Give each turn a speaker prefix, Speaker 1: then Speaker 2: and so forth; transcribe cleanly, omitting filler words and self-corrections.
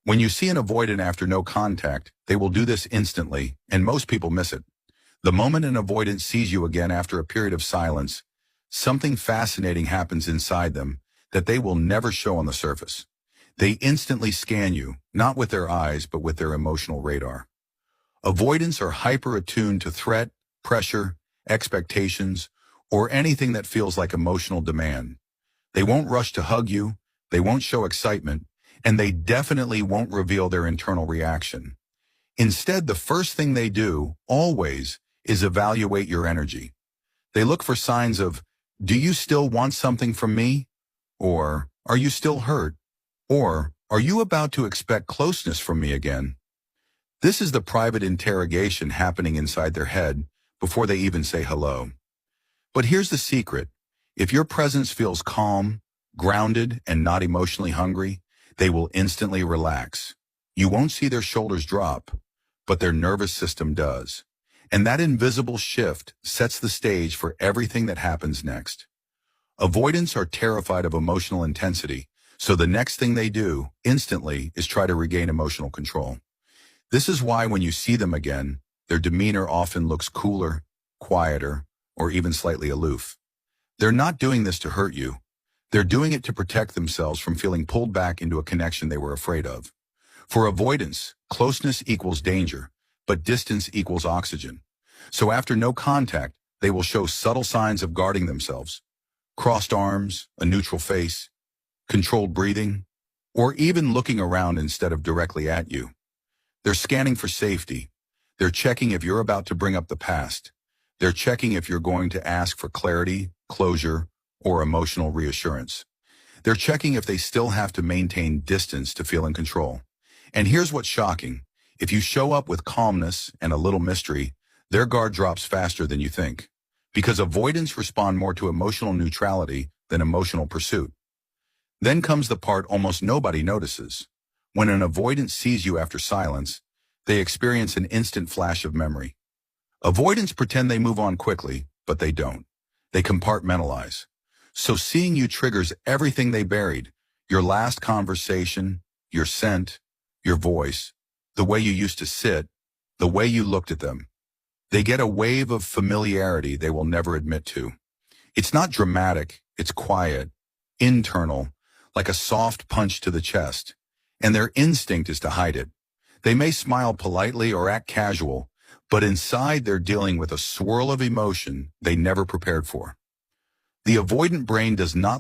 Speaker 1: When you see an avoidant after no contact, they will do this instantly, and most people miss it. The moment an avoidant sees you again after a period of silence, something fascinating happens inside them that they will never show on the surface. They instantly scan you, not with their eyes, but with their emotional radar. Avoidants are hyper-attuned to threat, pressure, expectations, or anything that feels like emotional demand. They won't rush to hug you, they won't show excitement, and they definitely won't reveal their internal reaction. Instead, the first thing they do, always, is evaluate your energy. They look for signs of, do you still want something from me? Or, are you still hurt? Or, are you about to expect closeness from me again? This is the private interrogation happening inside their head before they even say hello. But here's the secret. If your presence feels calm, grounded, and not emotionally hungry, they will instantly relax. You won't see their shoulders drop, but their nervous system does. And that invisible shift sets the stage for everything that happens next. Avoidants are terrified of emotional intensity, so the next thing they do, instantly, is try to regain emotional control. This is why when you see them again, their demeanor often looks cooler, quieter, or even slightly aloof. They're not doing this to hurt you. They're doing it to protect themselves from feeling pulled back into a connection they were afraid of. For avoidance, closeness equals danger, but distance equals oxygen. So after no contact, they will show subtle signs of guarding themselves. Crossed arms, a neutral face, controlled breathing, or even looking around instead of directly at you. They're scanning for safety. They're checking if you're about to bring up the past. They're checking if you're going to ask for clarity, closure, or emotional reassurance. They're checking if they still have to maintain distance to feel in control. And here's what's shocking. If you show up with calmness and a little mystery, their guard drops faster than you think. Because avoidants respond more to emotional neutrality than emotional pursuit. Then comes the part almost nobody notices. When an avoidant sees you after silence, they experience an instant flash of memory. Avoidants pretend they move on quickly, but they don't. They compartmentalize. So seeing you triggers everything they buried, your last conversation, your scent, your voice, the way you used to sit, the way you looked at them. They get a wave of familiarity they will never admit to. It's not dramatic, it's quiet, internal, like a soft punch to the chest, and their instinct is to hide it. They may smile politely or act casual, but inside they're dealing with a swirl of emotion they never prepared for. The avoidant brain does not